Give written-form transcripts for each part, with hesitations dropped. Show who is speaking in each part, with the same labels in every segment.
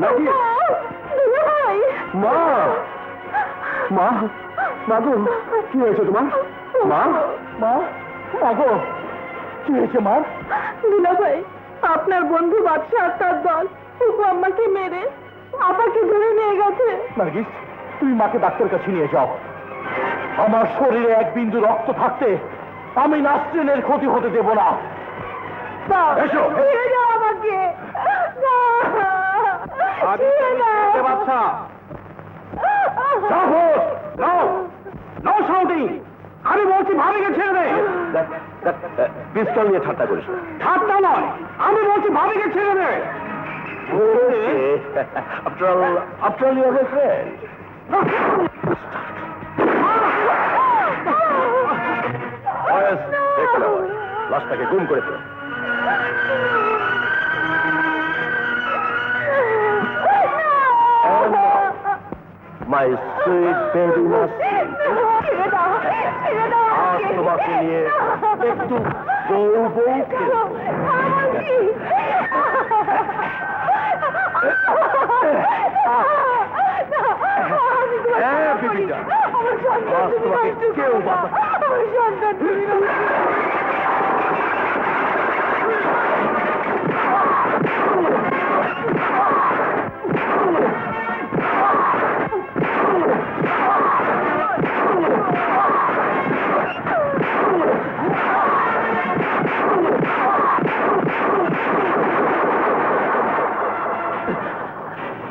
Speaker 1: নাকি? মা, মা, মা গো, কি হয়েছে তোমার? মা, মা, মা গো, কি হয়েছে মা?
Speaker 2: দুলা ভাই, আপনার বন্ধু বাদশাহ আর তার দল ফুপু আম্মাকে মেরে আপাকে ধরে নিয়ে গেছে।
Speaker 1: নার্গিস, তুমি মাকে ডাক্তার কাছে নিয়ে যাও। আমার শরীরে এক বিন্দু রক্ত থাকতে আমি নাসরিনের ক্ষতি হতে দেব না। এসো।
Speaker 2: ছেড়ে দাও আমাকে।
Speaker 1: বাচ্চা আমি বলছি ভাবিকে ছেড়ে দে। পিস্তল নিয়ে ঠাট্টা করিস। ঠাট্টা নয়, আমি বলছি ভাবিকে ছেড়ে দে। After all, you have a friend. লাশটাকে গুম করে ফেলো। My sweet baby Nasrin, আজ তোমাকে নিয়ে একটু বউ বউ কেউ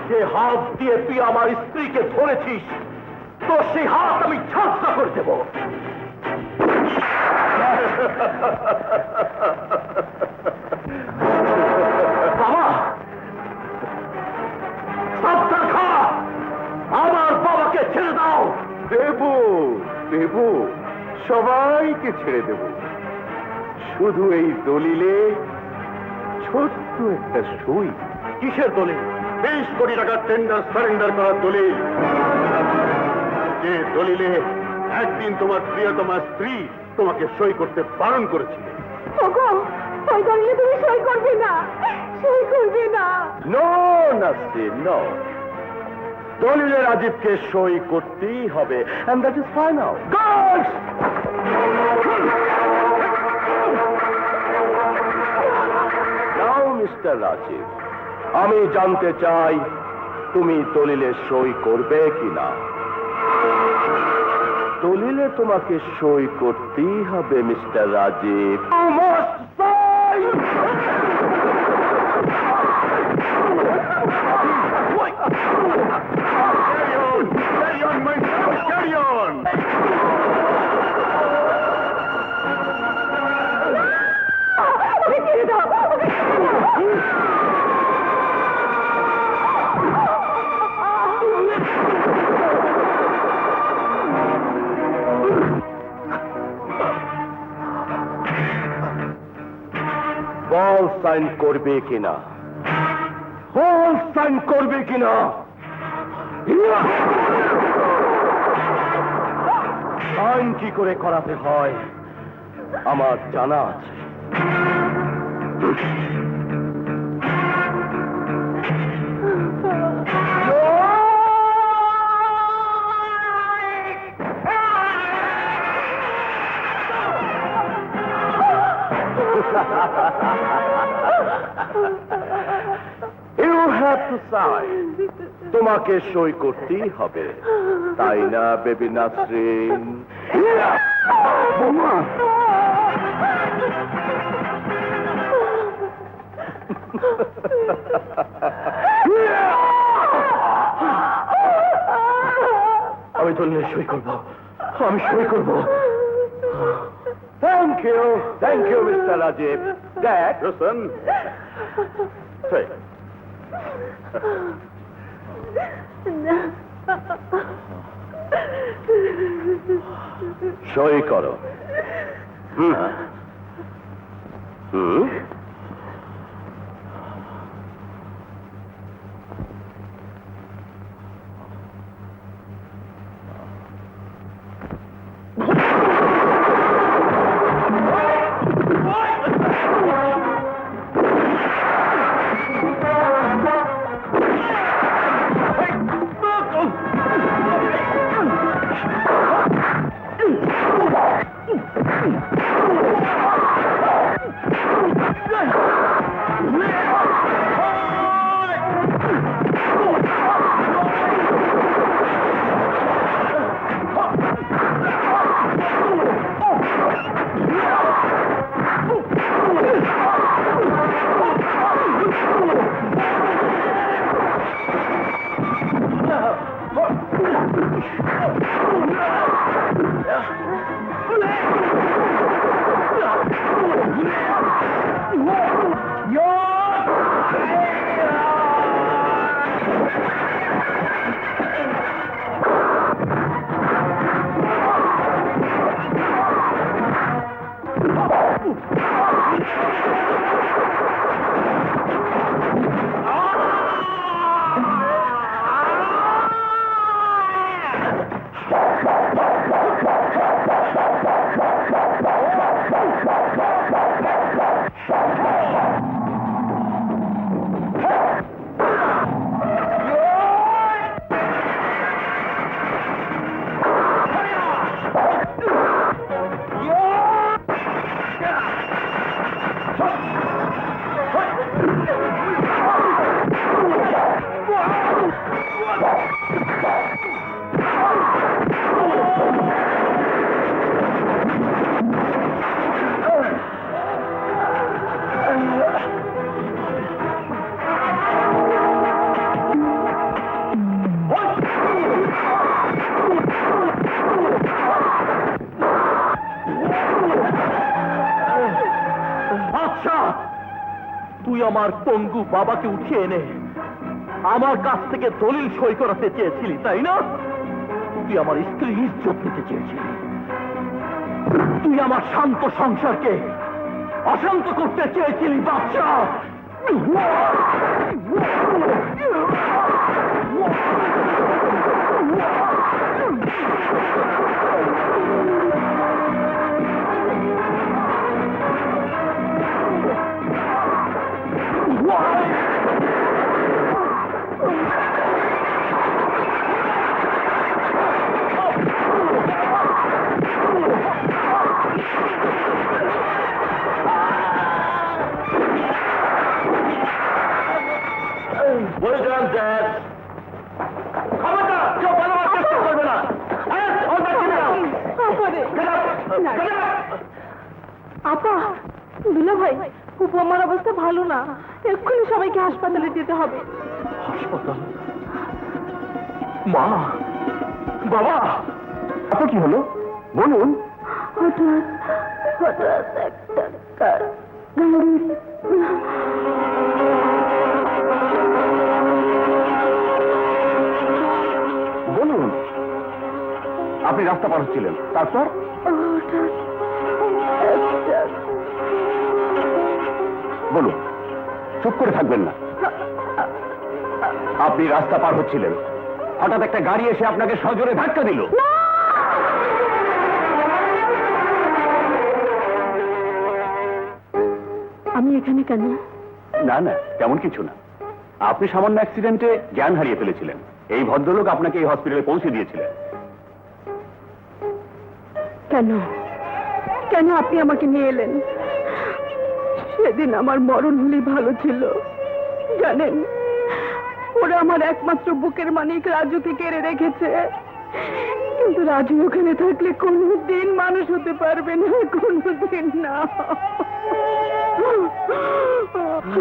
Speaker 1: যে হাত দিয়ে তুই আমার স্ত্রীকে ধরেছিস, তো সেই হাত আমি ঝাঁঝরা করে দেব। বাবা, সাবধান খা, আমার বাবাকে ছেড়ে দাও। দেব দেব, সবাইকে ছেড়ে দেব, শুধু এই দলিলে ছোট্ট একটা সই। কিসের দলিল? 20 কোটি টাকার টেন্ডার সারেন্ডার করার দলিল। যে দলিলে একদিন তোমার প্রিয়তমা স্ত্রী তোমাকে সই করতে বারণ করেছিল।
Speaker 2: ওই দলিলে তুমি সই করবে না, সই করবে না।
Speaker 1: No Nasrin, no. দলিলে রাজীবকে সই করতেই হবে, and that is final. Guards! Now, Mr. Rajib, আমি জানতে চাই তুমি দলিলে সই করবে কিনা। দলিলে তোমাকে সই করতেই হবে মিস্টার রাজীব। বল সাইন করবে কিনা, বল সাইন করবে কিনা। সাইন কি করে করাতে হয় আমার জানা আছে। You have to sign. তোমাকে সই করতেই হবে, তাই না বেবি নাসরিন? আমি দলিলে সই করবো, আমি সই করবো। Thank you, Mr. Rajiv. Dad, listen. Say. সই করো।
Speaker 3: তুই আমার পঙ্গু বাবাকে উঠিয়ে এনে আমার কাছ থেকে দলিল সই করাতে চেয়েছিলি, তাই না? তুই আমার স্ত্রীর ইজ্জত নিতে চেয়েছিলি, তুই আমার শান্ত সংসারকে অশান্ত করতে চেয়েছিলি বাচ্চা।
Speaker 2: আপা, দুলা ভাই, উপমার অবস্থা ভালো না, এক্ষুনি সবাইকে হাসপাতালে যেতে হবে।
Speaker 3: হাসপাতাল? মা, বাবা,
Speaker 1: আপনার কি হলো বলুন?
Speaker 2: হঠাৎ হঠাৎ একটা গাড়ি
Speaker 1: বলুন, আপনি রাস্তা পার হচ্ছিলেন, তারপর? বলুন, চুপ করে থাকবেন না। আপনি রাস্তা পার হচ্ছিলেন, হঠাৎ একটা গাড়ি এসে আপনাকে সজোরে ধাক্কা দিল।
Speaker 2: আমি এখানে কেন?
Speaker 1: না না, তেমন কিছু না। আপনি সামান্য অ্যাক্সিডেন্টে জ্ঞান হারিয়ে ফেলেছিলেন। এই ভদ্রলোক আপনাকে এই হসপিটালে পৌঁছে দিয়েছিলেন।
Speaker 2: কেন কেন আপনি আমাকে নিয়ে এলেন? সেদিন আমার মরণ হলেই ভালো ছিল। জানেন, ওরা আমার একমাত্র বুকের মানিক রাজুকে কেড়ে রেখেছে। কিন্তু রাজু ওখানে থাকলে কোনোদিন মানুষ হতে পারবে না, কোনোদিন না।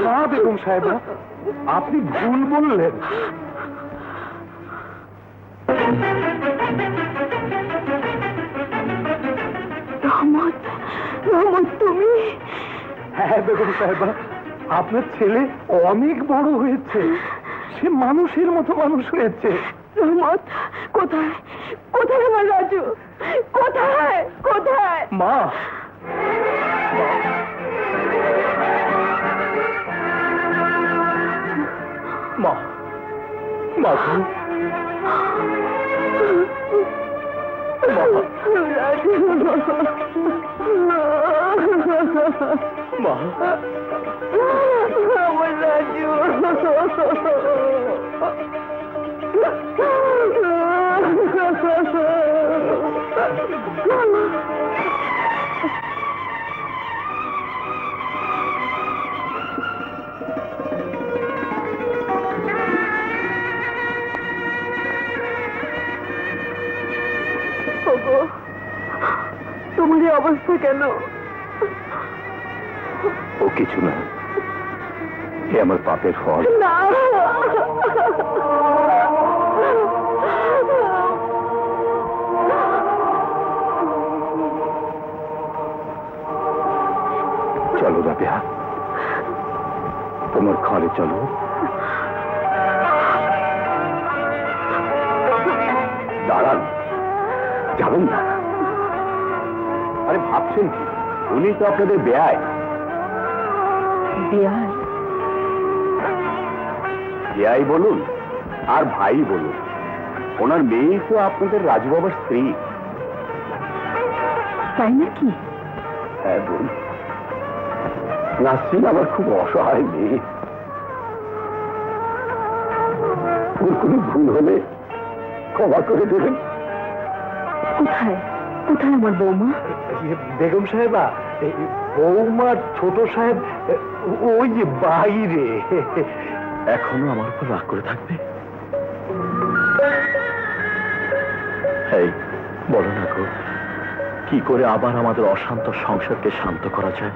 Speaker 1: না বেগম সাহেবা, আপনি ভুল বললেন।
Speaker 2: রহমত, রহমত তুমি?
Speaker 1: হ্যাঁ বেগম সাহেবা, আপনার ছেলে অনেক বড় হয়েছে, সে মানুষের মতো মানুষ হয়েছে।
Speaker 2: রহমত, কোথায় কোথায় আমার রাজু? কোথায় কোথায়?
Speaker 3: মা, মা, মা,
Speaker 2: রাজু,
Speaker 3: মা,
Speaker 2: আমার রাজু। তোমার এই অবস্থা কেন?
Speaker 1: ও কিছু না, এ আমার পাপের ফল।
Speaker 2: না,
Speaker 1: চলো। দাঁড়ান, যাবেন না। আরে ভাবছেন কি, উনি তো আপনাদের বেয়াই।
Speaker 2: বেয়াই?
Speaker 1: বেয়াই বলুন আর ভাই বলুন, ওনার মেয়ে তো আপনাদের রাজু বাবার স্ত্রী।
Speaker 2: তাই নাকি?
Speaker 1: হ্যাঁ বোন, নাসরিন আমার খুব অসহায় মেয়ে। ওর কোনো ভুল হলে ক্ষমা করে দেবেন।
Speaker 2: কোথায় কোথায় আমার বৌমা?
Speaker 1: বেগম সাহেবা, বৌমার ছোট সাহেব ওই যে বাইরে।
Speaker 3: এখনো আমার উপর রাগ করে থাকবে? এই বলো না গো, কি করে আবার আমাদের অশান্ত সংসারকে শান্ত করা যায়?